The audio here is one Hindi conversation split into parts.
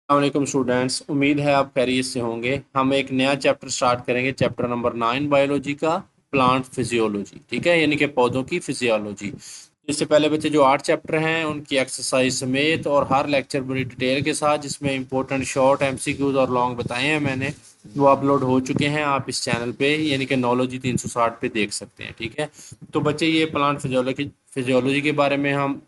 वालेकुम स्टूडेंट्स, उम्मीद है आप खैरियत से होंगे। हम एक नया चैप्टर स्टार्ट करेंगे, चैप्टर नंबर 9 बायोलॉजी का, प्लांट फिजियोलॉजी। ठीक है, यानी कि पौधों की फिजियोलॉजी। इससे पहले बच्चे जो 8 चैप्टर हैं उनकी एक्सरसाइज समेत और हर लेक्चर बड़ी डिटेल के साथ, जिसमें इंपॉर्टेंट शॉर्ट एमसीक्यूज और लॉन्ग बताए हैं मैंने, वो अपलोड हो चुके हैं। आप इस चैनल पे यानी कि नॉलेजी 360 पे देख सकते हैं। ठीक है, तो बच्चे ये प्लांट फिजियोलॉजी के बारे में हम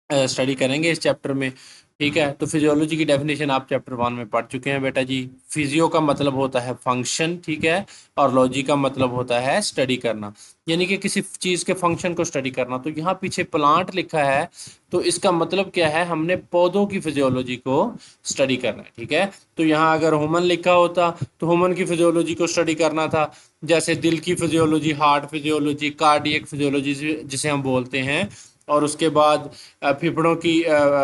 स्टडी करेंगे इस चैप्टर में। ठीक है, तो फिजियोलॉजी की डेफिनेशन आप चैप्टर 1 में पढ़ चुके हैं बेटा जी। फिजियो का मतलब होता है फंक्शन, ठीक है, और लॉजी का मतलब होता है स्टडी करना, यानी कि किसी चीज के फंक्शन को स्टडी करना। तो यहाँ पीछे प्लांट लिखा है, तो इसका मतलब क्या है, हमने पौधों की फिजियोलॉजी को स्टडी करना है। ठीक है, तो यहाँ अगर ह्यूमन लिखा होता तो ह्यूमन की फिजियोलॉजी को स्टडी करना था, जैसे दिल की physiology, heart physiology, cardiac physiology जिसे हम बोलते हैं। और उसके बाद फेफड़ों की,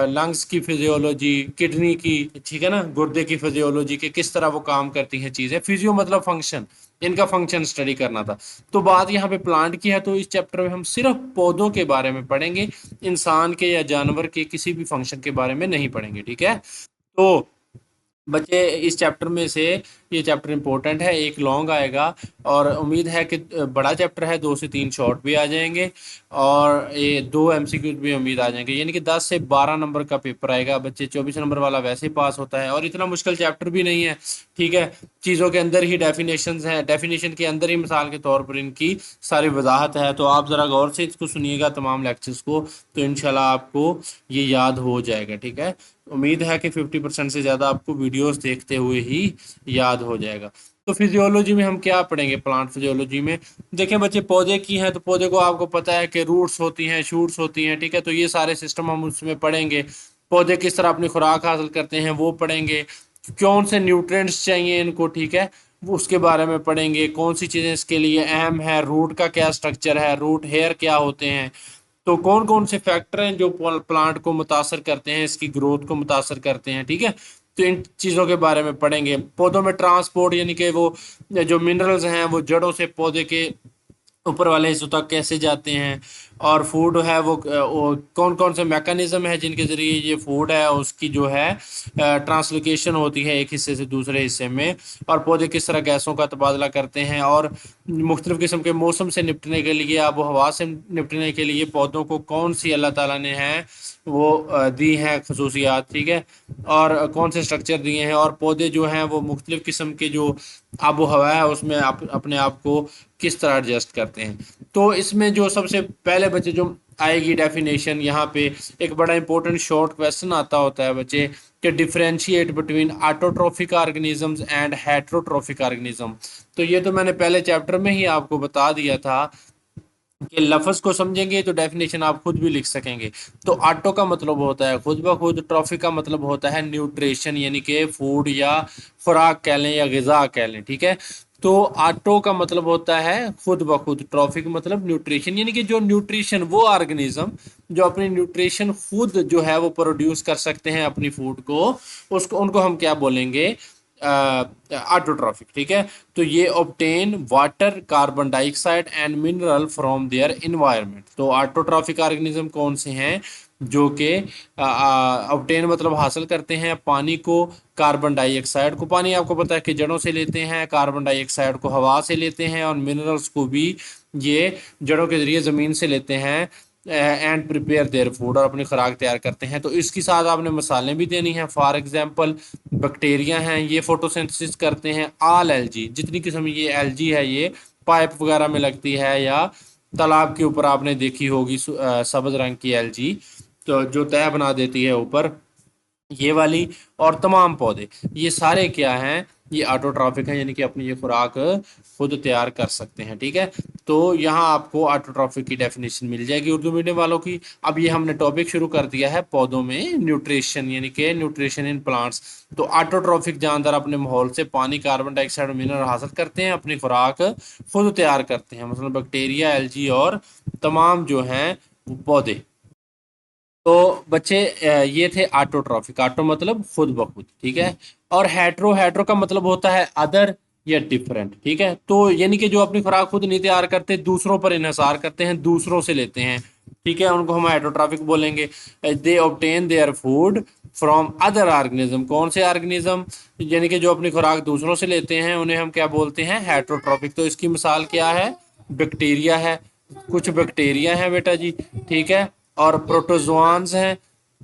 लंग्स की फिजियोलॉजी, किडनी की, ठीक है ना, गुर्दे की फिजियोलॉजी के किस तरह वो काम करती हैं चीजें। फिजियो मतलब फंक्शन, इनका फंक्शन स्टडी करना था। तो बात यहाँ पे प्लांट की है, तो इस चैप्टर में हम सिर्फ पौधों के बारे में पढ़ेंगे, इंसान के या जानवर के किसी भी फंक्शन के बारे में नहीं पढ़ेंगे। ठीक है, तो बच्चे इस चैप्टर में से, ये चैप्टर इंपॉर्टेंट है, एक लॉन्ग आएगा और उम्मीद है कि बड़ा चैप्टर है, 2 से 3 शॉर्ट भी आ जाएंगे और ये 2 एमसीक्यूज भी उम्मीद आ जाएंगे, यानी कि 10 से 12 नंबर का पेपर आएगा बच्चे। 24 नंबर वाला वैसे ही पास होता है और इतना मुश्किल चैप्टर भी नहीं है। ठीक है, चीज़ों के अंदर ही डेफिनेशंस हैं, डेफिनेशन के अंदर ही मिसाल के तौर पर इनकी सारी वजाहत है। तो आप ज़रा गौर से इसको सुनिएगा तमाम लेक्चर्स को, तो इंशाल्लाह आपको ये याद हो जाएगा। ठीक है, उम्मीद है कि 50% से ज़्यादा आपको वीडियोस देखते हुए ही याद हो जाएगा। तो फिजियोलॉजी में हम क्या पढ़ेंगे, प्लांट फिजियोलॉजी में देखें बच्चे, पौधे की हैं तो पौधे को आपको पता है कि रूट्स होती हैं, शूट्स होती हैं। ठीक है, तो ये सारे सिस्टम हम उसमें पढ़ेंगे। पौधे किस तरह अपनी खुराक हासिल करते हैं वो पढ़ेंगे, कौन से न्यूट्रिएंट्स चाहिए इनको, ठीक है, वो उसके बारे में पढ़ेंगे, कौन सी चीज़ें इसके लिए अहम है, रूट का क्या स्ट्रक्चर है, रूट हेयर क्या होते हैं, तो कौन कौन से फैक्टर हैं जो प्लांट को मुतासर करते हैं, इसकी ग्रोथ को मुतासर करते हैं। ठीक है, तो इन चीज़ों के बारे में पढ़ेंगे। पौधों में ट्रांसपोर्ट, यानी कि वो जो मिनरल्स हैं वो जड़ों से पौधे के ऊपर वाले हिस्सों तक कैसे जाते हैं, और फूड है वो कौन कौन से मैकेनिज्म है जिनके ज़रिए ये फूड है उसकी जो है ट्रांसलोकेशन होती है एक हिस्से से दूसरे हिस्से में, और पौधे किस तरह गैसों का तबादला करते हैं, और मुख्तलिफ़ किस्म के मौसम से निपटने के लिए, आबो हवा से निपटने के लिए पौधों को कौन सी अल्लाह ताला ने है वो दी हैं खसूसियात। ठीक है, और कौन से स्ट्रक्चर दिए हैं, और पौधे जो हैं वो मुख्तलिफ़ किस्म के जो आबो हवा है उसमें अपने आप को किस तरह एडजस्ट करते हैं। तो इसमें जो सबसे पहले बच्चे जो आएगी डेफिनेशन, यहाँ पे एक बड़ा इंपॉर्टेंट शॉर्ट क्वेश्चन आता होता है बच्चे, कि differentiate between autotrophic organisms and heterotrophic organism. तो ये तो मैंने पहले चैप्टर में ही आपको बता दिया था कि लफ्ज को समझेंगे तो डेफिनेशन आप खुद भी लिख सकेंगे। तो ऑटो का मतलब होता है खुद ब खुद, ट्रॉफी का मतलब होता है न्यूट्रिशन, यानी कि फूड या खुराक कह लें या ग़िज़ा कह लें। ठीक है, तो ऑटो का मतलब होता है खुद ब खुद, ट्रॉफी का मतलब न्यूट्रिशन, यानी कि जो न्यूट्रिशन, वो ऑर्गेनिज्म जो अपनी न्यूट्रिशन खुद जो है वो प्रोड्यूस कर सकते हैं अपनी फूड को, उसको उनको हम क्या बोलेंगे, ऑटोट्रॉफिक। ठीक है, तो ये obtain water, carbon dioxide and mineral from their environment. तो ऑटोट्रॉफिक ऑर्गेनिज्म कौन से हैं, जो कि ऑब्टेन मतलब हासिल करते हैं पानी को, कार्बन डाइऑक्साइड को, पानी आपको पता है कि जड़ों से लेते हैं, कार्बन डाइऑक्साइड को हवा से लेते हैं, और मिनरल्स को भी ये जड़ों के जरिए ज़मीन से लेते हैं, एंड प्रिपेयर देयर फूड, और अपनी खुराक तैयार करते हैं। तो इसके साथ आपने मसालें भी देनी हैं। फॉर एग्जांपल बैक्टीरिया हैं, ये फोटोसिंथेसिस करते हैं। ऑल एल्गी, जितनी किस्म ये एल्गी है ये पाइप वगैरह में लगती है, या तालाब के ऊपर आपने देखी होगी सब्ज रंग की एल्गी, तो जो तह बना देती है ऊपर, ये वाली। और तमाम पौधे ये सारे क्या हैं, ये ऑटोट्रॉफिक हैं, यानी कि अपनी ये खुराक खुद तैयार कर सकते हैं। ठीक है, तो यहाँ आपको ऑटोट्रॉफिक की डेफिनेशन मिल जाएगी उर्दू मीडियम वालों की। अब ये हमने टॉपिक शुरू कर दिया है पौधों में न्यूट्रिशन, यानी कि न्यूट्रिशन इन प्लांट्स। तो ऑटोट्रॉफिक जानदार अपने माहौल से पानी, कार्बन डाइऑक्साइड और मिनरल हासिल करते हैं, अपनी खुराक खुद तैयार करते हैं, मतलब बैक्टीरिया, एल्गी और तमाम जो हैं पौधे। तो बच्चे ये थे ऑटोट्रॉफिक, ऑटो मतलब खुद ब खुद, ठीक है। और हेट्रो, हेट्रो का मतलब होता है अदर या डिफरेंट। ठीक है, तो यानी कि जो अपनी खुराक खुद नहीं तैयार करते, दूसरों पर इन्हसार करते हैं, दूसरों से लेते हैं। ठीक है, उनको हम हेट्रोट्रॉफिक बोलेंगे। They obtain their food from other organism. कौन से ऑर्गेनिज्म? यानी कि जो अपनी खुराक दूसरों से लेते हैं उन्हें हम क्या बोलते हैं? हेटरोट्रॉफिक। तो इसकी मिसाल क्या है? बैक्टीरिया है, कुछ बैक्टीरिया है बेटा जी, ठीक है, और प्रोटोजोआन्स हैं।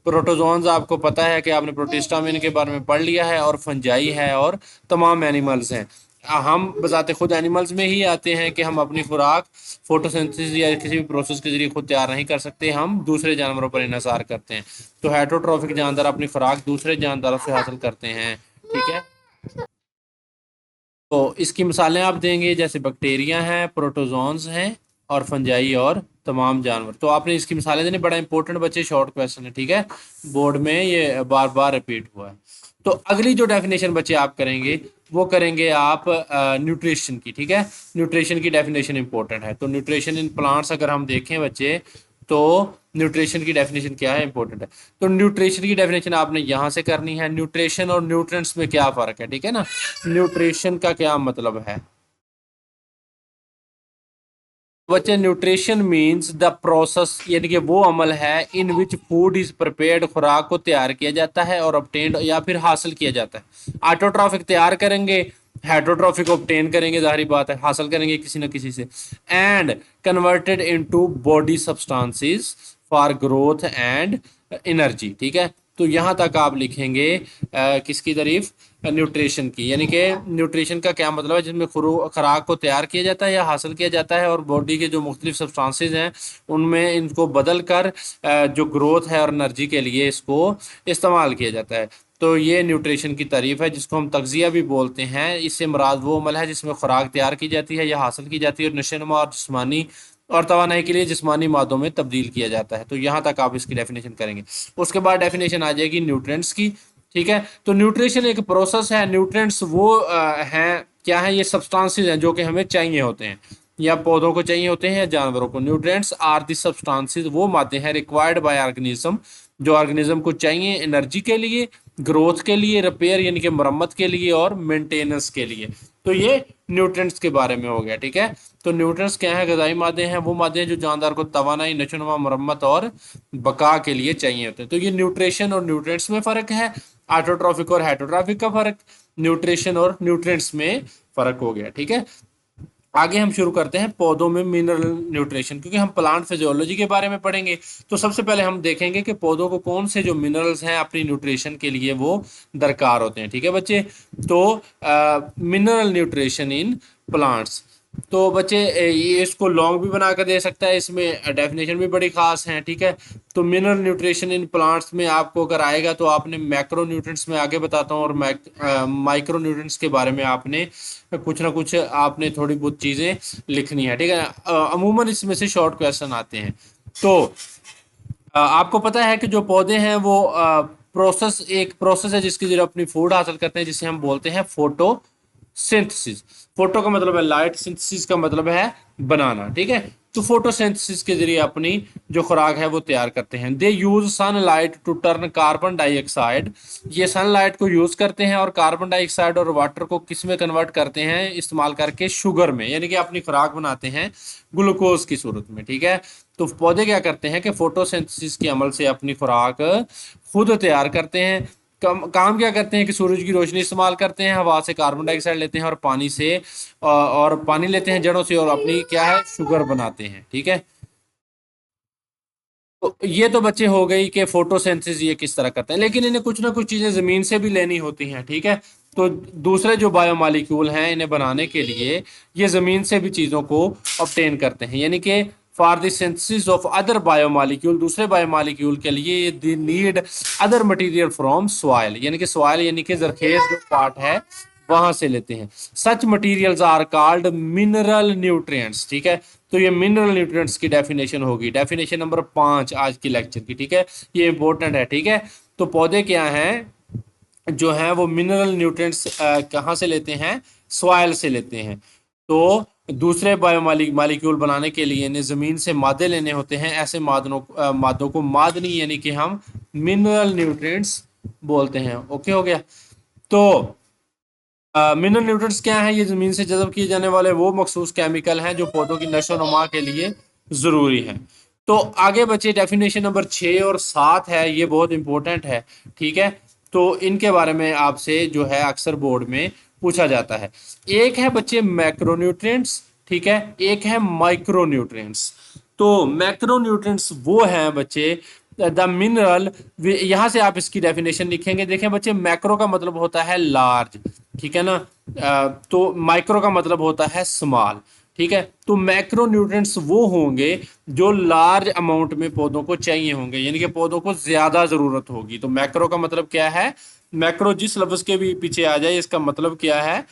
प्रोटोजोन्स आपको पता है कि आपने प्रोटिस्टा में इनके बारे में पढ़ लिया है, और फंजाई है, और तमाम एनिमल्स हैं। हम बजाते खुद एनिमल्स में ही आते हैं कि हम अपनी खुराक फोटोसिंथेसिस या किसी भी प्रोसेस के जरिए खुद तैयार नहीं कर सकते, हम दूसरे जानवरों पर इन्हिसार करते हैं। तो हेटरोट्रॉफिक जानदार अपनी खुराक दूसरे जानदारों से हासिल करते हैं, ठीक है। तो इसकी मिसालें आप देंगे, जैसे बैक्टीरिया हैं, प्रोटोजोन्स हैं, और फंजाई, और तमाम जानवर। तो आपने इसकी मिसालें देनी, बड़ा इंपॉर्टेंट बच्चे, शॉर्ट क्वेश्चन है, ठीक है, बोर्ड में ये बार बार रिपीट हुआ है। तो अगली जो डेफिनेशन बच्चे आप करेंगे वो करेंगे आप न्यूट्रिशन की, ठीक है। न्यूट्रिशन की डेफिनेशन इंपॉर्टेंट है। तो न्यूट्रिशन इन प्लांट्स अगर हम देखें बच्चे, तो न्यूट्रिशन की डेफिनेशन क्या है? इंपॉर्टेंट है। तो न्यूट्रिशन की डेफिनेशन आपने यहां से करनी है। न्यूट्रिशन और न्यूट्रिएंट्स में क्या फर्क है, ठीक है ना। न्यूट्रिशन का क्या मतलब है बच्चे? न्यूट्रिशन मींस द प्रोसेस, यानी कि वो अमल है इन विच फूड इज प्रिपेयर्ड, खुराक को तैयार किया जाता है, और ऑब्टेन्ड या फिर हासिल किया जाता है। ऑटोट्रॉफिक तैयार करेंगे, हेटरोट्रॉफिक ऑब्टेन करेंगे, जाहिर बात है हासिल करेंगे किसी न किसी से, and converted into body substances for growth and energy, ठीक है। तो यहाँ तक आप लिखेंगे किसकी तारीफ? न्यूट्रिशन की। यानी कि न्यूट्रिशन का क्या मतलब है? जिसमें खुराक को तैयार किया जाता है या हासिल किया जाता है, और बॉडी के जो मुख्तलिफ सब्सटेंसेज हैं उनमें इनको बदल कर जो ग्रोथ है और एनर्जी के लिए इसको इस्तेमाल किया जाता है। तो ये न्यूट्रिशन की तारीफ है, जिसको हम तगजिया भी बोलते हैं। इससे मुराद वो अमल है जिसमें खुराक तैयार की जाती है या हासिल की जाती है, और नशोनुमा और जिस्मानी और तवानाई के लिए जिस्मानी मादों में तब्दील किया जाता है। तो यहाँ तक आप इसकी डेफिनेशन करेंगे। उसके बाद डेफिनेशन आ जाएगी न्यूट्रिएंट्स की, ठीक है। तो न्यूट्रिशन एक प्रोसेस है, न्यूट्रिएंट्स वो हैं, क्या है? ये सब्सटेंसेस हैं जो कि हमें चाहिए होते हैं, या पौधों को चाहिए होते हैं, या जानवरों को। न्यूट्रिएंट्स आर दी सब्सटेंसेस, वो मादे हैं रिक्वायर्ड बाय ऑर्गेनिज्म, जो ऑर्गेनिज्म को चाहिए एनर्जी के लिए, ग्रोथ के लिए, रिपेयर यानी कि मरम्मत के लिए, और मेंटेनेंस के लिए। तो ये न्यूट्रिएंट्स के बारे में हो गया, ठीक है। तो न्यूट्रिएंट्स क्या है? गजाई मादे हैं, वो मादे हैं जो जानदार को तवानाई, नशोनुमा, मरम्मत और बका के लिए चाहिए होते हैं। तो ये न्यूट्रिशन और न्यूट्रिएंट्स में फ़र्क है। ऑटोट्रॉफिक और हेटरोट्रॉफिक का फ़र्क, न्यूट्रिशन और न्यूट्रिएंट्स में फ़र्क हो गया, ठीक है। आगे हम शुरू करते हैं पौधों में मिनरल न्यूट्रिशन, क्योंकि हम प्लांट फिजियोलॉजी के बारे में पढ़ेंगे। तो सबसे पहले हम देखेंगे कि पौधों को कौन से जो मिनरल्स हैं अपनी न्यूट्रिशन के लिए वो दरकार होते हैं, ठीक है बच्चे। तो मिनरल न्यूट्रिशन इन प्लांट्स, तो बच्चे ये इसको लॉन्ग भी बना कर दे सकता है, इसमें डेफिनेशन भी बड़ी खास है, ठीक है। तो मिनरल न्यूट्रिशन इन प्लांट्स में आपको अगर आएगा तो आपने मैक्रो न्यूट्रिएंट्स में आगे बताता हूँ, और माइक्रो न्यूट्रिएंट्स के बारे में आपने कुछ ना कुछ आपने थोड़ी बहुत चीज़ें लिखनी है, ठीक है। अमूमन इसमें से शॉर्ट क्वेश्चन आते हैं। तो आपको पता है कि जो पौधे हैं वो एक प्रोसेस है जिसके जरिए अपनी फूड हासिल करते हैं, जिसे हम बोलते हैं फोटो सिंथेसिस। फोटो का मतलब है लाइट, सिंथेसिस का मतलब है बनाना, ठीक है। तो फोटोसिंथेसिस के जरिए अपनी जो खुराक है वो तैयार करते हैं। They use sunlight to turn carbon dioxide, ये सनलाइट को यूज करते हैं और कार्बन डाइऑक्साइड और वाटर को किस में कन्वर्ट करते हैं? इस्तेमाल करके शुगर में, यानी कि अपनी खुराक बनाते हैं ग्लूकोज की सूरत में, ठीक है। तो पौधे क्या करते हैं कि फोटोसिंथेसिस के अमल से अपनी खुराक खुद तैयार करते हैं। काम क्या करते हैं कि सूरज की रोशनी इस्तेमाल करते हैं, हवा से कार्बन डाइऑक्साइड लेते हैं, और पानी से और पानी लेते हैं जड़ों से, और अपनी क्या है? शुगर बनाते हैं, ठीक है। तो ये तो बच्चे हो गई कि फोटोसिंथेसिस ये किस तरह करते हैं, लेकिन इन्हें कुछ ना कुछ चीजें जमीन से भी लेनी होती हैं, ठीक है। तो दूसरे जो बायोमॉलिक्यूल हैं इन्हें बनाने के लिए ये जमीन से भी चीजों को ऑब्टेन करते हैं, यानी कि for the synthesis of other biomolecule, दूसरे बायोमॉलिक्यूल के लिए they need other material from soil, यानी कि सॉइल यानी कि जरखेज जो पार्ट है वहां से लेते हैं। Such materials are called mineral nutrients, ठीक है। तो ये मिनरल न्यूट्रिएंट्स की डेफिनेशन होगी, डेफिनेशन नंबर 5 आज की लेक्चर की, ठीक है। ये इंपॉर्टेंट है, ठीक है। तो पौधे क्या हैं जो हैं वो मिनरल न्यूट्रिएंट्स कहाँ से लेते हैं? सॉइल से लेते हैं। तो दूसरे बायोमॉलिक्यूल बनाने के लिए इन्हें जमीन से मादे लेने होते हैं। ऐसे मादों को मादनी यानी कि हम मिनरल न्यूट्रिएंट्स बोलते हैं। ओके हो गया। तो मिनरल न्यूट्रिएंट्स क्या है? ये जमीन से जज़ब किए जाने वाले वो मखसूस केमिकल हैं जो पौधों की नशो नुमा के लिए ज़रूरी हैं। तो आगे बचे डेफिनेशन नंबर 6 और 7 है, ये बहुत इंपॉर्टेंट है। ठीक है, तो इनके बारे में आपसे जो है अक्सर बोर्ड में पूछा जाता है। एक है बच्चे मैक्रोन्यूट्रिएंट्स, ठीक है, एक है माइक्रोन्यूट्रिएंट्स। तो मैक्रोन्यूट्रिएंट्स वो हैं बच्चे द मिनरल, यहां से आप इसकी डेफिनेशन लिखेंगे। देखें बच्चे, मैक्रो का मतलब होता है लार्ज, ठीक है ना, तो माइक्रो का मतलब होता है स्मॉल। ठीक है, तो मैक्रो न्यूट्रिएंट्स वो होंगे जो लार्ज अमाउंट में पौधों को चाहिए होंगे, यानी कि पौधों को ज्यादा जरूरत होगी। तो मैक्रो का मतलब क्या है, मैक्रो जिस लफ्ज के भी पीछे आ जाए इसका मतलब क्या है,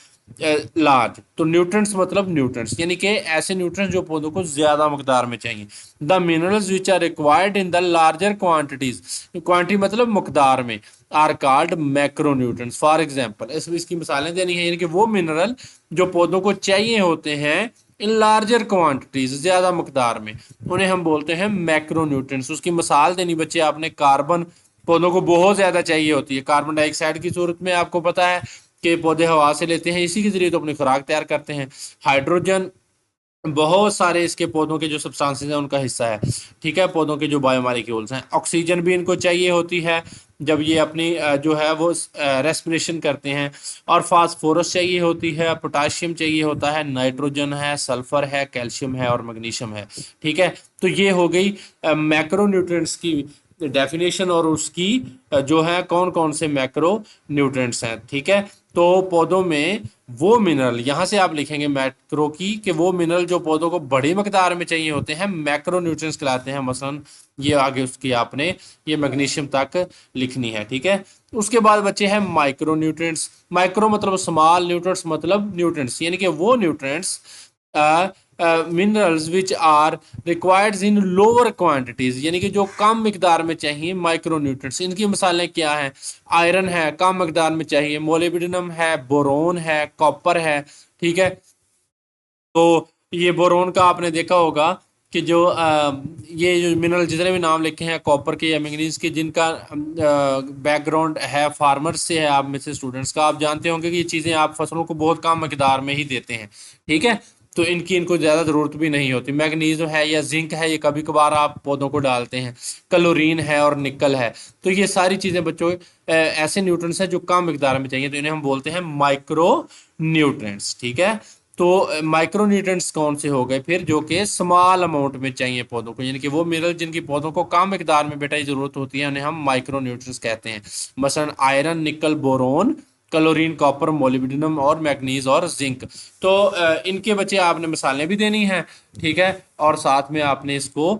लार्ज। तो न्यूट्रिएंट्स मतलब न्यूट्रिएंट्स यानी कि ऐसे न्यूट्रिएंट्स जो पौधों को ज्यादा मकदार में चाहिए। The minerals which are required in the larger quantities, quantity मतलब मकदार में, are called macronutrients. For example, इसकी मिसालें देनी है, यानी कि वो मिनरल जो पौधों को चाहिए होते हैं इन लार्जर क्वांटिटीज, ज्यादा मकदार में, उन्हें हम बोलते हैं मैक्रोन्यूट्रिएंट्स। उसकी मिसाल देनी बच्चे आपने, कार्बन पौधों को बहुत ज्यादा चाहिए होती है, कार्बन डाइऑक्साइड की सूरत में, आपको पता है कि पौधे हवा से लेते हैं, इसी के जरिए तो अपनी खुराक तैयार करते हैं। हाइड्रोजन बहुत सारे इसके पौधों के जो सब्सटेंसेस हैं उनका हिस्सा है। ठीक है, पौधों के जो बायोमॉलिक्यूल्स हैं, ऑक्सीजन भी इनको चाहिए होती है जब ये अपनी जो है वो रेस्पिरेशन करते हैं। और फास्फोरस चाहिए होती है, पोटाशियम चाहिए होता है, नाइट्रोजन है, सल्फर है, कैल्शियम है और मैग्नीशियम है। ठीक है, तो ये हो गई मैक्रोन्यूट्रिएंट्स की डेफिनेशन और उसकी जो है कौन कौन से मैक्रो न्यूट्रिएंट्स हैं। ठीक है, तो पौधों में वो मिनरल, यहां से आप लिखेंगे मैक्रो की, कि वो मिनरल जो पौधों को बड़ी मकदार में चाहिए होते हैं मैक्रो न्यूट्रिएंट्स कहलाते हैं। मसलन ये आगे उसकी आपने ये मैग्नीशियम तक लिखनी है। ठीक है, उसके बाद बच्चे हैं माइक्रो न्यूट्रिएंट्स। माइक्रो मतलब स्मॉल, न्यूट्रिएंट्स मतलब न्यूट्रिएंट्स, यानी कि वो nutrients minerals which are required in lower quantities, यानी कि जो कम मिकदार में चाहिए, माइक्रो न्यूट्रिएंट्स। इनकी मिसालें क्या हैं, आयरन है, कम मिकदार में चाहिए, मोलिब्डेनम है, बोरोन है, कॉपर है। ठीक है, तो ये बोरोन का आपने देखा होगा कि जो ये जो मिनरल जितने भी नाम लिखे हैं कॉपर के या मैंगनीज के, जिनका बैकग्राउंड है फार्मर से है, आप में से स्टूडेंट्स का, आप जानते होंगे कि ये चीज़ें आप फसलों को बहुत कम मकदार में ही देते हैं। ठीक है, तो इनको ज़्यादा ज़रूरत भी नहीं होती। मैग्नीज है या जिंक है, ये कभी कभार आप पौधों को डालते हैं। क्लोरीन है और निकल है। तो ये सारी चीज़ें बच्चों ऐसे न्यूट्रिएंट्स हैं जो कम मकदार में चाहिए, तो इन्हें हम बोलते हैं माइक्रो न्यूट्रिएंट्स। ठीक है, तो माइक्रो न्यूट्रिएंट्स कौन से हो गए फिर, जो कि स्मॉल अमाउंट में चाहिए पौधों को, यानी कि वो मिनरल जिनकी पौधों को कम मिकदार में बेटा जरूरत होती है, उन्हें हम माइक्रो न्यूट्रिएंट्स कहते हैं। मसलन आयरन, निकल, बोरोन, क्लोरीन, कॉपर, मोलिब्डेनम और मैग्नीज और जिंक। तो इनके बच्चे आपने मिसालें भी देनी है। ठीक है, और साथ में आपने इसको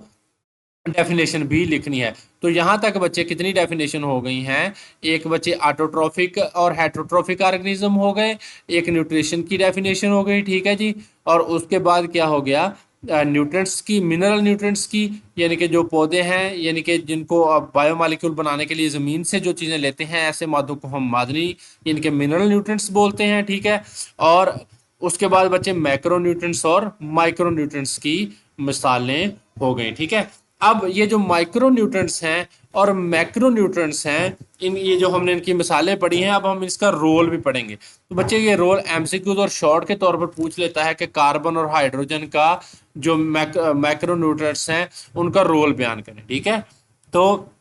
डेफिनेशन भी लिखनी है। तो यहां तक बच्चे कितनी डेफिनेशन हो गई हैं, एक बच्चे ऑटोट्रॉफिक और हेटरोट्रॉफिक ऑर्गेनिज्म हो गए, एक न्यूट्रिशन की डेफिनेशन हो गई। ठीक है जी, और उसके बाद क्या हो गया, न्यूट्रिएंट्स की, मिनरल न्यूट्रिएंट्स की, यानी कि जो पौधे हैं, यानी कि जिनको बायोमॉलिक्यूल बनाने के लिए ज़मीन से जो चीज़ें लेते हैं, ऐसे मादों को हम मादनी यानी कि मिनरल न्यूट्रिएंट्स बोलते हैं। ठीक है, और उसके बाद बच्चे मैक्रो न्यूट्रिएंट्स और माइक्रो न्यूट्रिएंट्स की मिसालें हो गई। ठीक है, अब ये जो माइक्रो न्यूट्रिएंट्स हैं और मैक्रो न्यूट्रिएंट्स हैं, इन ये जो हमने इनकी मिसालें पढ़ी हैं, अब हम इसका रोल भी पढ़ेंगे। तो बच्चे ये रोल एमसीक्यूज और शॉर्ट के तौर पर पूछ लेता है कि कार्बन और हाइड्रोजन का जो मैक्रो न्यूट्रिएंट्स हैं उनका रोल बयान करें। ठीक है, तो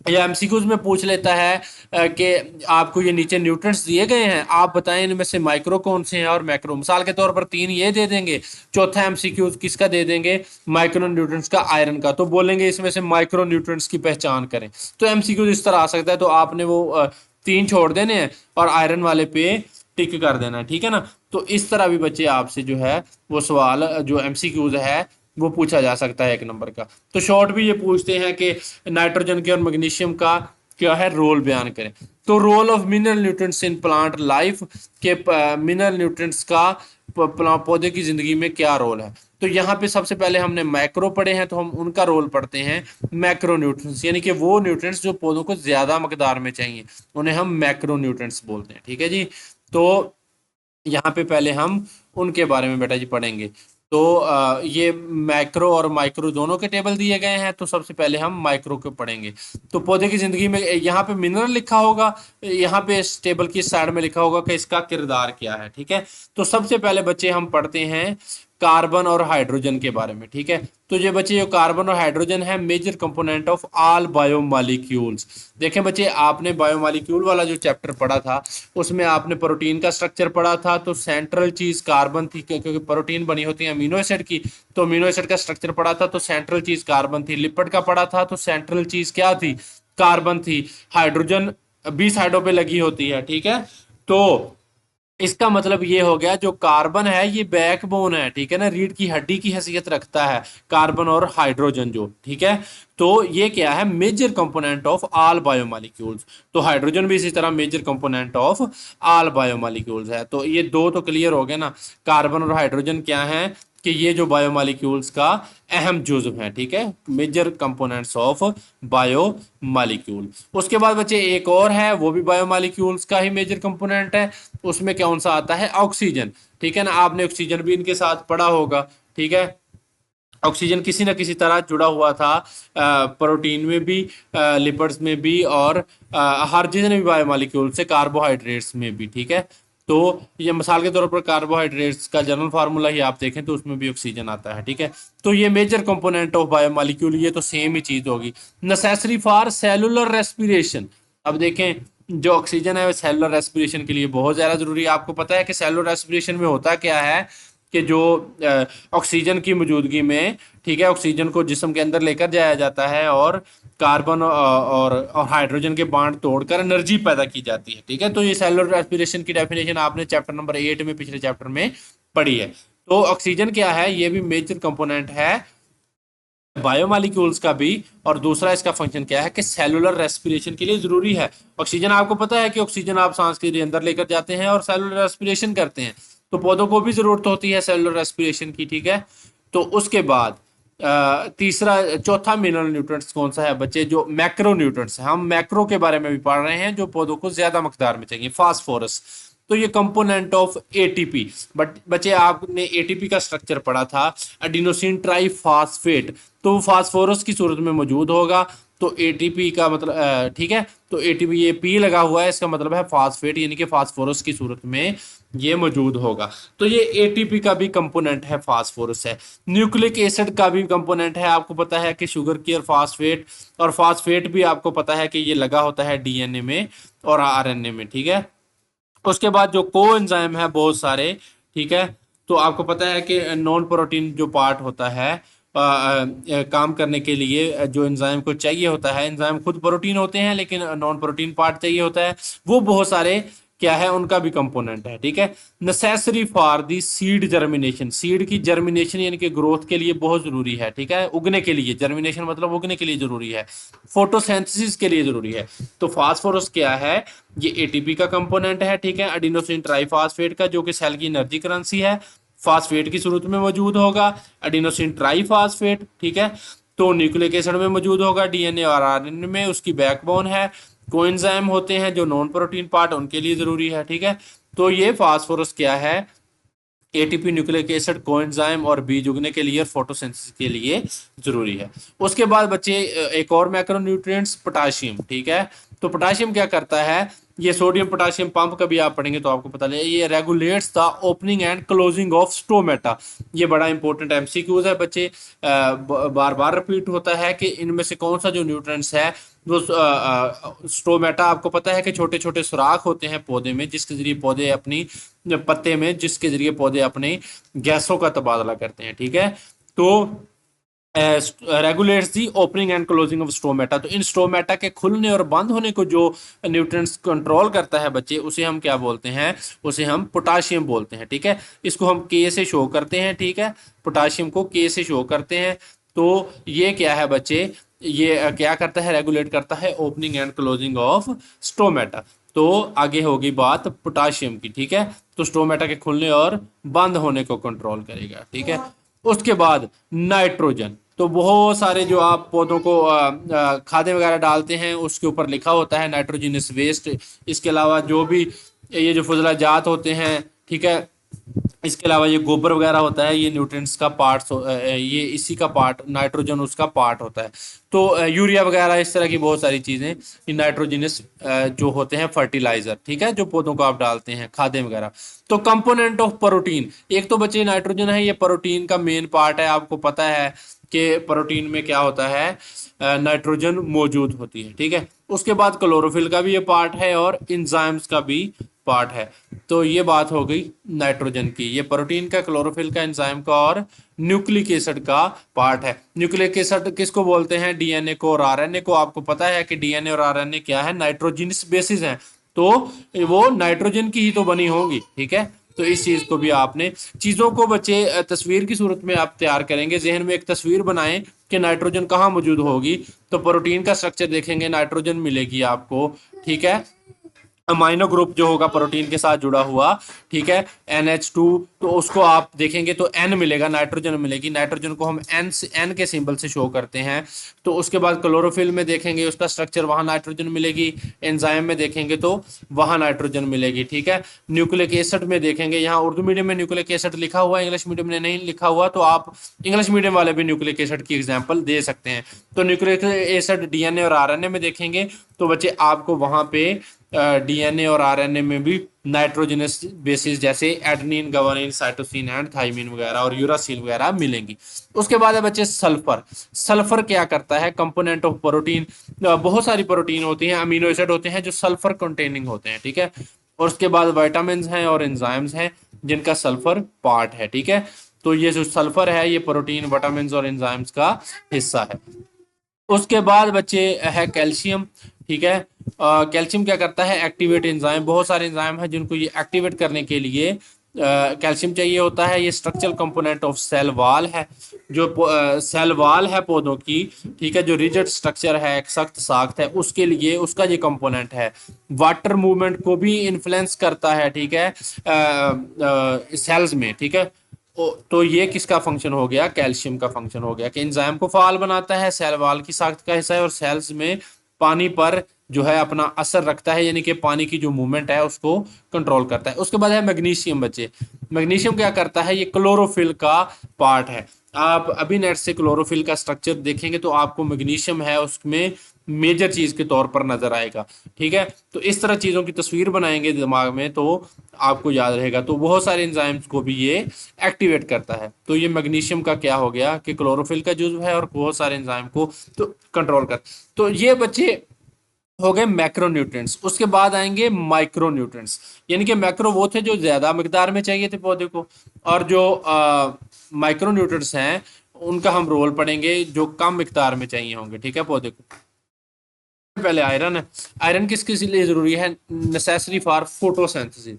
ये एमसीक्यूज में पूछ लेता है कि आपको ये नीचे न्यूट्रिएंट्स दिए गए हैं, आप बताएं इनमें से माइक्रो कौन से हैं और मैक्रो। मिसाल के तौर पर 3 ये दे देंगे, चौथा एमसीक्यूज किसका दे देंगे, माइक्रो न्यूट्रिएंट्स का, आयरन का। तो बोलेंगे इसमें से माइक्रो न्यूट्रिएंट्स की पहचान करें। तो एमसीक्यूज इस तरह आ सकता है, तो आपने वो 3 छोड़ देने हैं और आयरन वाले पे टिक कर देना है। ठीक है ना, तो इस तरह भी बच्चे आपसे जो है वो सवाल जो एमसीक्यूज है वो पूछा जा सकता है 1 नंबर का। तो शॉर्ट भी ये पूछते हैं कि नाइट्रोजन के और मैग्नीशियम का क्या है रोल बयान करें। तो role of mineral nutrients in plant life के, मिनरल न्यूट्रिएंट्स का पौधे की जिंदगी में क्या रोल है। तो यहाँ पे सबसे पहले हमने मैक्रो पढ़े हैं, तो हम उनका रोल पढ़ते हैं मैक्रो न्यूट्रिएंट्स, यानी कि वो न्यूट्रिएंट्स जो पौधों को ज्यादा मकदार में चाहिए, उन्हें हम मैक्रो न्यूट्रिएंट्स बोलते हैं। ठीक है जी, तो यहाँ पे पहले हम उनके बारे में बेटा जी पढ़ेंगे। तो ये मैक्रो और माइक्रो दोनों के टेबल दिए गए हैं, तो सबसे पहले हम माइक्रो को पढ़ेंगे। तो पौधे की जिंदगी में यहाँ पे मिनरल लिखा होगा, यहाँ पे इस टेबल की साइड में लिखा होगा कि इसका किरदार क्या है। ठीक है, तो सबसे पहले बच्चे हम पढ़ते हैं कार्बन और हाइड्रोजन के बारे में, ठीक है। तो ये बच्चे जो कार्बन और हाइड्रोजन है major component of all biomolecules. देखें बच्चे, आपने बायोमॉलिक्यूल वाला जो चैप्टर पढ़ा था उसमें आपने प्रोटीन का स्ट्रक्चर पढ़ा था, तो सेंट्रल चीज कार्बन थी, क्योंकि प्रोटीन बनी होती है अमीनो एसिड की, तो अमीनो एसिड का स्ट्रक्चर पढ़ा था तो सेंट्रल चीज कार्बन थी। लिपिड का पढ़ा था तो सेंट्रल चीज क्या थी, कार्बन थी। हाइड्रोजन 20 साइडों पे लगी होती है, ठीक है। तो इसका मतलब ये हो गया, जो कार्बन है ये बैकबोन है, ठीक है ना, रीढ़ की हड्डी की हैसियत रखता है कार्बन और हाइड्रोजन जो, ठीक है। तो ये क्या है, major component of all biomolecules. तो हाइड्रोजन भी इसी तरह major component of all biomolecules है। तो ये दो तो क्लियर हो गए ना, कार्बन और हाइड्रोजन क्या है कि ये जो बायोमॉलिक्यूल्स का अहम जुज्व है, ठीक है, मेजर कंपोनेंट्स ऑफ बायोमॉलिक्यूल। उसके बाद बच्चे एक और है, वो भी बायोमॉलिक्यूल्स का ही मेजर कंपोनेंट है। उसमें कौन सा आता है, ऑक्सीजन, ठीक है ना। आपने ऑक्सीजन भी इनके साथ पढ़ा होगा, ठीक है। ऑक्सीजन किसी न किसी तरह जुड़ा हुआ था प्रोटीन में भी, लिपिड्स में भी, और हर जितने भी बायोमॉलिक्यूल से, कार्बोहाइड्रेट्स में भी, ठीक है। तो ये मिसाल के तौर पर कार्बोहाइड्रेट्स का जनरल फार्मूला ही आप देखें तो उसमें भी ऑक्सीजन आता है, ठीक है। तो ये मेजर कंपोनेंट ऑफ बायोमॉलिक्यूल, ये तो सेम ही चीज होगी। Necessary for cellular respiration. अब देखें, जो ऑक्सीजन है वो सेलुलर रेस्पिरेशन के लिए बहुत ज़्यादा जरूरी है। आपको पता है कि सेलुलर रेस्पिरेशन में होता क्या है कि जो ऑक्सीजन की मौजूदगी में, ठीक है, ऑक्सीजन को जिस्म के अंदर लेकर जाया जाता है और कार्बन और हाइड्रोजन के बांड तोड़कर एनर्जी पैदा की जाती है, ठीक है। तो ये सेलुलर रेस्पिरेशन की डेफिनेशन आपने चैप्टर नंबर 8 में, पिछले चैप्टर में पढ़ी है। तो ऑक्सीजन क्या है, ये भी मेजर कंपोनेंट है बायोमॉलिक्यूल्स का भी। और दूसरा इसका फंक्शन क्या है कि सेलुलर रेस्पिरेशन के लिए जरूरी है। ऑक्सीजन आपको पता है कि ऑक्सीजन आप सांस के लिए अंदर लेकर जाते हैं और सेलुलर रेस्पिरेशन करते हैं, तो पौधों को भी जरूरत होती है सेलुलर रेस्पिरेशन की, ठीक है। तो उसके बाद तीसरा चौथा मिनरल न्यूट्रिएंट्स कौन सा है बच्चे, जो मैक्रो न्यूट्रिएंट्स है। हम मैक्रो के बारे में भी पढ़ रहे हैं, जो पौधों को ज्यादा मकदार में चाहिए, फास्फोरस। तो ये कंपोनेंट ऑफ एटीपी। बट बच्चे आपने एटीपी का स्ट्रक्चर पढ़ा था, एडिनोसिन ट्राइफॉस्फेट, तो फास्फोरस की सूरत में मौजूद होगा। तो एटीपी का मतलब ठीक है, तो एटीपी ये पी लगा हुआ है, इसका मतलब है फास्फेट, यानी कि फास्फोरस की सूरत में ये मौजूद होगा। तो ये एटीपी का भी कंपोनेंट है, फास्फोरस है। न्यूक्लिक एसिड का भी कंपोनेंट है, आपको पता है कि शुगर केयर फास्फेट, और फास्फेट भी आपको पता है कि ये लगा होता है डीएनए में और आरएनए में, ठीक है। उसके बाद जो को एंजाइम है बहुत सारे, ठीक है। तो आपको पता है कि नॉन प्रोटीन जो पार्ट होता है काम करने के लिए जो एंजाइम को चाहिए होता है, एंजाइम खुद प्रोटीन होते हैं लेकिन नॉन प्रोटीन पार्ट चाहिए होता है, वो बहुत सारे क्या है, उनका भी कंपोनेंट है, ठीक है। Necessary for the seed germination, seed की जर्मिनेशन यानी कि ग्रोथ के लिए बहुत जरूरी है, ठीक है, उगने के लिए, जर्मिनेशन मतलब उगने के लिए जरूरी है, फोटोसिंथेसिस के लिए जरूरी है। तो फास्फोरस क्या है, ये एटीपी का कंपोनेंट है, ठीक है, एडिनोसिन ट्राइफॉस्फेट का, जो कि सेल की एनर्जी करेंसी है, फास्फेट की सूरत में मौजूद होगा, एडिनोसिन ट्राइफॉस्फेट, ठीक है। तो न्यूक्लिक एसिड में मौजूद होगा, डीएनए और आरएनए में, उसकी बैकबोन है। कोएंजाइम होते हैं जो नॉन प्रोटीन पार्ट, उनके लिए जरूरी है, ठीक है। तो ये फास्फोरस क्या है, एटीपी, न्यूक्लिक एसिड, कोएंजाइम और बीज उगने के लिए और फोटोसिंथेसिस के लिए जरूरी है। उसके बाद बच्चे एक और मैक्रोन्यूट्रिएंट्स, पोटाशियम, ठीक है। तो पोटाशियम क्या करता है, ये सोडियम पोटाशियम पंप कभी आप पढ़ेंगे तो आपको पता लगे, ये regulates the opening and closing of stomata. ये बड़ा इंपॉर्टेंट एमसीक्यूज है बच्चे, बार बार रिपीट होता है कि इनमें से कौन सा जो न्यूट्रिएंट्स है वो स्टोमेटा, आपको पता है कि छोटे छोटे सुराख होते हैं पौधे में, जिसके जरिए पौधे अपनी पत्ते में, जिसके जरिए पौधे अपने गैसों का तबादला करते हैं, ठीक है। तो regulates the opening and closing of stomata. तो इन स्टोमेटा के खुलने और बंद होने को जो न्यूट्रिएंट्स कंट्रोल करता है बच्चे, उसे हम क्या बोलते हैं, उसे हम पोटाशियम बोलते हैं, ठीक है। इसको हम के से शो करते हैं, ठीक है, पोटाशियम को के से शो करते हैं। तो ये क्या है बच्चे, ये क्या करता है, रेगुलेट करता है opening and closing of stomata. तो आगे होगी बात पोटाशियम की, ठीक है। तो स्टोमेटा के खुलने और बंद होने को कंट्रोल करेगा, ठीक है। उसके बाद नाइट्रोजन, तो बहुत सारे जो आप पौधों को खादें वगैरह डालते हैं उसके ऊपर लिखा होता है नाइट्रोजनस वेस्ट। इसके अलावा जो भी ये जो फजला जात होते हैं, ठीक है, इसके अलावा ये गोबर वगैरह होता है, ये न्यूट्रिएंट्स का पार्ट, ये इसी का पार्ट, नाइट्रोजन उसका पार्ट होता है। तो यूरिया वगैरह इस तरह की बहुत सारी चीज़ें, ये नाइट्रोजनस जो होते हैं फर्टिलाइजर, ठीक है, जो पौधों को आप डालते हैं, खादें वगैरह। तो कंपोनेंट ऑफ प्रोटीन, एक तो बच्चे नाइट्रोजन है, ये प्रोटीन का मेन पार्ट है। आपको पता है कि प्रोटीन में क्या होता है, नाइट्रोजन मौजूद होती है, ठीक है। उसके बाद क्लोरोफिल का भी ये पार्ट है और इंजाइम्स का भी पार्ट है। तो ये बात हो गई नाइट्रोजन की, ये प्रोटीन का, क्लोरोफिल का, एंजाइम का और न्यूक्लिक एसिड का पार्ट है। न्यूक्लिक एसिड किसको बोलते हैं? डीएनए को और आरएनए को। आपको पता है कि डीएनए और आरएनए क्या है? नाइट्रोजनस बेसिस हैं, तो वो नाइट्रोजन की ही तो बनी होंगी, ठीक है। तो इस चीज को भी आपने, चीजों को बच्चे तस्वीर की सूरत में आप तैयार करेंगे, जहन में एक तस्वीर बनाएं कि नाइट्रोजन कहाँ मौजूद होगी। तो प्रोटीन का स्ट्रक्चर देखेंगे, नाइट्रोजन मिलेगी आपको, ठीक है। अमाइनो ग्रुप जो होगा प्रोटीन के साथ जुड़ा हुआ, ठीक है, NH2, तो उसको आप देखेंगे तो N मिलेगा, नाइट्रोजन मिलेगी। नाइट्रोजन को हम N के सिंबल से शो करते हैं। तो उसके बाद क्लोरोफिल में देखेंगे उसका स्ट्रक्चर, वहां नाइट्रोजन मिलेगी। एंजाइम में देखेंगे तो वहां नाइट्रोजन मिलेगी, ठीक है। न्यूक्लिक एसिड में देखेंगे, यहाँ उर्दू मीडियम में न्यूक्लिक एसिड लिखा हुआ है, इंग्लिश मीडियम में नहीं लिखा हुआ, तो आप इंग्लिश मीडियम वाले भी न्यूक्लिक एसिड की एग्जाम्पल दे सकते हैं। तो न्यूक्लिक एसिड डीएनए और आरएनए में देखेंगे तो बच्चे आपको वहां पे डीएनए और आरएनए में भी नाइट्रोजनस बेसिस जैसे adenine, guanine, cytosine and thymine वगैरह और यूरासिल वगैरह मिलेंगी। उसके बाद है बच्चे सल्फर। सल्फर क्या करता है? Component of protein. बहुत सारी प्रोटीन होती हैं, अमीनो एसिड होते हैं जो सल्फर कंटेनिंग होते हैं, ठीक है। और उसके बाद विटामिन हैं और एंजाइम्स हैं जिनका सल्फर पार्ट है, ठीक है। तो ये जो सल्फर है ये प्रोटीन, विटामिन और एंजाइम्स का हिस्सा है। उसके बाद बच्चे है कैल्शियम, ठीक है। कैल्शियम क्या करता है? एक्टिवेट एंजाइम, बहुत सारे एंजाइम हैं जिनको ये एक्टिवेट करने के लिए कैल्शियम चाहिए होता है। ये structural component of cell wall है, जो सेल वाल है पौधों की, ठीक है, जो रिजिड स्ट्रक्चर है, एक सख्त साख्त है, उसके लिए उसका ये कंपोनेंट है। वाटर मूवमेंट को भी इन्फ्लुएंस करता है, ठीक है, सेल्स में, ठीक है। तो ये किसका फंक्शन हो गया? कैल्शियम का फंक्शन हो गया कि एंजाइम को फाल बनाता है, सेल वाल की साख्त का हिस्सा है और सेल्स में पानी पर जो है अपना असर रखता है, यानी कि पानी की जो मूवमेंट है उसको कंट्रोल करता है। उसके बाद है मैग्नीशियम बच्चे। मैग्नीशियम क्या करता है? ये क्लोरोफिल का पार्ट है। आप अभी नेट से क्लोरोफिल का स्ट्रक्चर देखेंगे तो आपको मैग्नीशियम है उसमें मेजर चीज के तौर पर नजर आएगा, ठीक है। तो इस तरह चीजों की तस्वीर बनाएंगे दिमाग में तो आपको याद रहेगा। तो बहुत सारे एंजाइम्स को भी ये एक्टिवेट करता है। तो ये मैग्नीशियम का क्या हो गया कि क्लोरोफिल का जुज़्व है और बहुत सारे एंजाइम को तो कंट्रोल कर। तो ये बच्चे हो गए मैक्रोन्यूट्रिएंट्स। उसके बाद आएंगे माइक्रोन्यूट्रिएंट्स, यानी कि मैक्रो वो थे जो ज्यादा मिकदार में चाहिए थे पौधे को, और जो माइक्रोन्यूट्रिएंट्स हैं उनका हम रोल पढ़ेंगे जो कम मिकदार में चाहिए होंगे, ठीक है, पौधे को। पहले आयरन है। आयरन किस किस लिए जरूरी है? नेसेसरी फॉर फोटोसिंथेसिस,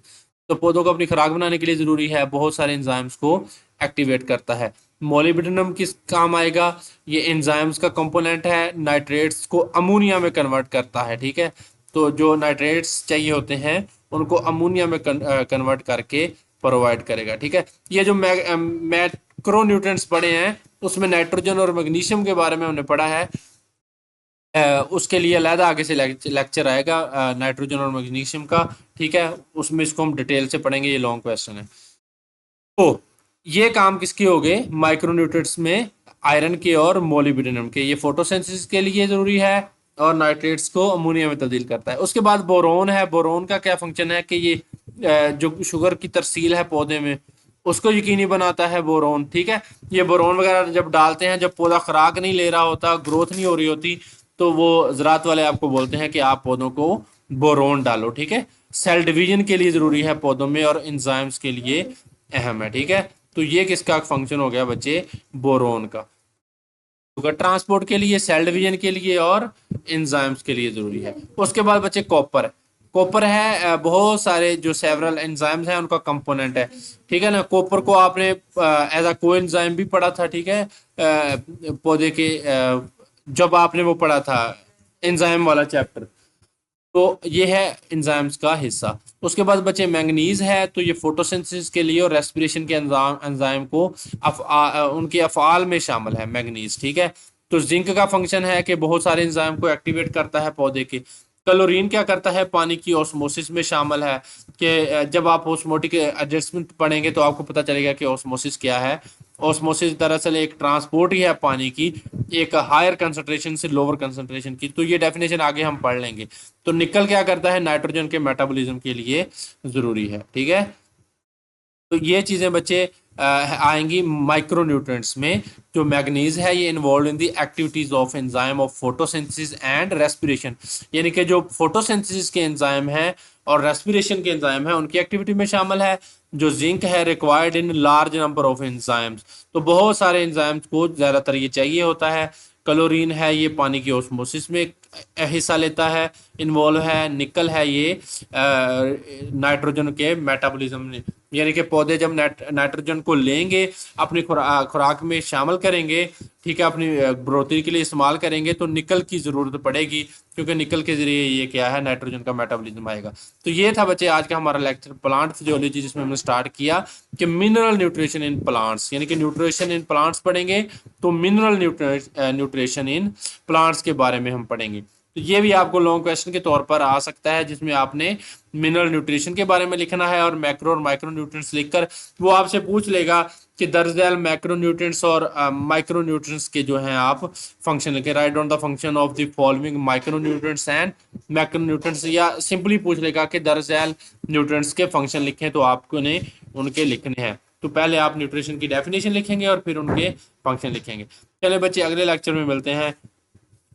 तो पौधों को अपनी खुराक बनाने के लिए जरूरी है। बहुत सारे एंजाइम्स को एक्टिवेट करता है। मोलिब्डेनम किस काम आएगा? ये एंजाइम्स का कंपोनेंट है, नाइट्रेट्स को अमोनिया में कन्वर्ट करता है, ठीक है। तो जो नाइट्रेट्स चाहिए होते हैं उनको अमोनिया में कन्वर्ट करके प्रोवाइड करेगा, ठीक है। ये जो मैक्रोन्यूट्रिएंट्स पढ़े हैं उसमें नाइट्रोजन और मैग्नीशियम के बारे में हमने पढ़ा है। उसके लिए अलहदा आगे से लेक्चर आएगा नाइट्रोजन और मैग्नीशियम का, ठीक है। उसमें इसको हम डिटेल से पढ़ेंगे, ये लॉन्ग क्वेश्चन है। तो ये काम किसके हो गए? माइक्रोन्यूट्रिएंट्स में आयरन के और मोलिब्डेनम के। ये फोटोसिंथेसिस के लिए जरूरी है और नाइट्रेट्स को अमोनिया में तब्दील करता है। उसके बाद बोरोन है। बोरोन का क्या फंक्शन है कि ये जो शुगर की तरसील है पौधे में उसको यकीनी बनाता है बोरोन, ठीक है। ये बोरोन वगैरह जब डालते हैं, जब पौधा खुराक नहीं ले रहा होता, ग्रोथ नहीं हो रही होती, तो वो ज़राअत वाले आपको बोलते हैं कि आप पौधों को बोरोन डालो, ठीक है। सेल डिवीजन के लिए ज़रूरी है पौधों में और एंजाइम्स के लिए अहम है, ठीक है। तो ये किसका फंक्शन हो गया बच्चे? बोरोन का। शुगर ट्रांसपोर्ट के लिए, सेल डिवीजन के लिए और एंजाइम्स के लिए ज़रूरी है। उसके बाद बच्चे कॉपर। कॉपर है बहुत सारे जो सेवरल एंजाइम्स हैं उनका कंपोनेंट है, ठीक है ना। कॉपर को आपने एज अ को एंजाइम भी पढ़ा था, ठीक है, पौधे के जब आपने वो पढ़ा था एंजाइम वाला चैप्टर। तो ये है एंजाइम्स का हिस्सा। उसके बाद बचे मैंगनीज है, तो ये फोटोसिंथेसिस के लिए और रेस्पिरेशन के एंजाइम को उनके अफ़आल में शामिल है मैंगनीज, ठीक है। तो जिंक का फंक्शन है कि बहुत सारे एंजाइम को एक्टिवेट करता है पौधे के। क्लोरीन क्या करता है, पानी की ऑस्मोसिस में शामिल है कि जब आप ऑस्मोटिक एडजस्टमेंट पढ़ेंगे तो आपको पता चलेगा कि ऑस्मोसिस क्या है। ऑस्मोसिस दरअसल एक ट्रांसपोर्ट ही है पानी की, एक हायर कंसंट्रेशन से लोअर कंसंट्रेशन की। तो ये डेफिनेशन आगे हम पढ़ लेंगे। तो निकल क्या करता है, नाइट्रोजन के मेटाबॉलिज्म के लिए जरूरी है, ठीक है। तो ये चीजें बच्चे आएंगी माइक्रो न्यूट्रिएंट्स में। जो मैग्नीज है ये involve in the activities of enzyme of photosynthesis and respiration, यानी कि जो फोटोसिंथेसिस के एंजाइम है और रेस्पिरेशन के एंजाइम है उनकी एक्टिविटी में शामिल है। जो जिंक है required in large number of enzymes, तो बहुत सारे एंजाइम्स को ज्यादातर ये चाहिए होता है। क्लोरीन है ये पानी की ऑस्मोसिस में हिस्सा लेता है, इन्वॉल्व है। निकल है ये नाइट्रोजन के मेटाबॉलिज्म में, यानी कि पौधे जब नाइट्रोजन को लेंगे अपनी खुराक में शामिल करेंगे, ठीक है, अपनी बढ़ोतरी के लिए इस्तेमाल करेंगे, तो निकल की ज़रूरत पड़ेगी, क्योंकि निकल के ज़रिए ये क्या है, नाइट्रोजन का मेटाबॉलिज्म आएगा। तो ये था बच्चे आज का हमारा लेक्चर प्लांट फिजियोलॉजी, जिसमें हमने स्टार्ट किया कि मिनरल न्यूट्रिशन इन प्लांट्स, यानी कि न्यूट्रिशन इन प्लांट्स पढ़ेंगे तो मिनरल न्यूट्रिशन इन प्लांट्स के बारे में हम पढ़ेंगे। तो ये भी आपको लॉन्ग क्वेश्चन के तौर पर आ सकता है, जिसमें आपने मिनरल न्यूट्रिशन के बारे में लिखना है और मैक्रो और माइक्रो न्यूट्रिएंट्स लिखकर वो आपसे पूछ लेगा कि दरअसल मैक्रो न्यूट्रिएंट्स और माइक्रो न्यूट्रिएंट्स के जो हैं आप फंक्शन लिखे, write down the function of the following micro nutrients and macro nutrients, या सिंपली पूछ लेगा कि दरअसल न्यूट्रिएंट्स के फंक्शन लिखें, तो आपको ने उनके लिखने हैं। तो पहले आप न्यूट्रिशन की डेफिनेशन लिखेंगे और फिर उनके फंक्शन लिखेंगे। चले बच्चे अगले लेक्चर में मिलते हैं।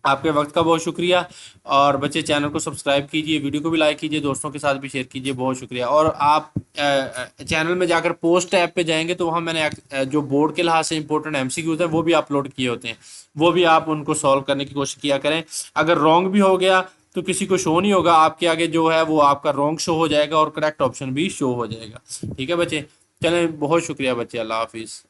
आपके वक्त का बहुत शुक्रिया। और बच्चे चैनल को सब्सक्राइब कीजिए, वीडियो को भी लाइक कीजिए, दोस्तों के साथ भी शेयर कीजिए। बहुत शुक्रिया। और आप चैनल में जाकर पोस्ट ऐप पे जाएंगे तो वहाँ मैंने जो बोर्ड के लिहाज से इंपॉर्टेंट एमसीक्यूज है वो भी अपलोड किए होते हैं, वो भी आप उनको सॉल्व करने की कोशिश किया करें। अगर रॉन्ग भी हो गया तो किसी को शो नहीं होगा, आपके आगे जो है वो आपका रॉन्ग शो हो जाएगा और करेक्ट ऑप्शन भी शो हो जाएगा। ठीक है बच्चे, चलें, बहुत शुक्रिया बच्चे, अल्लाह हाफिज़।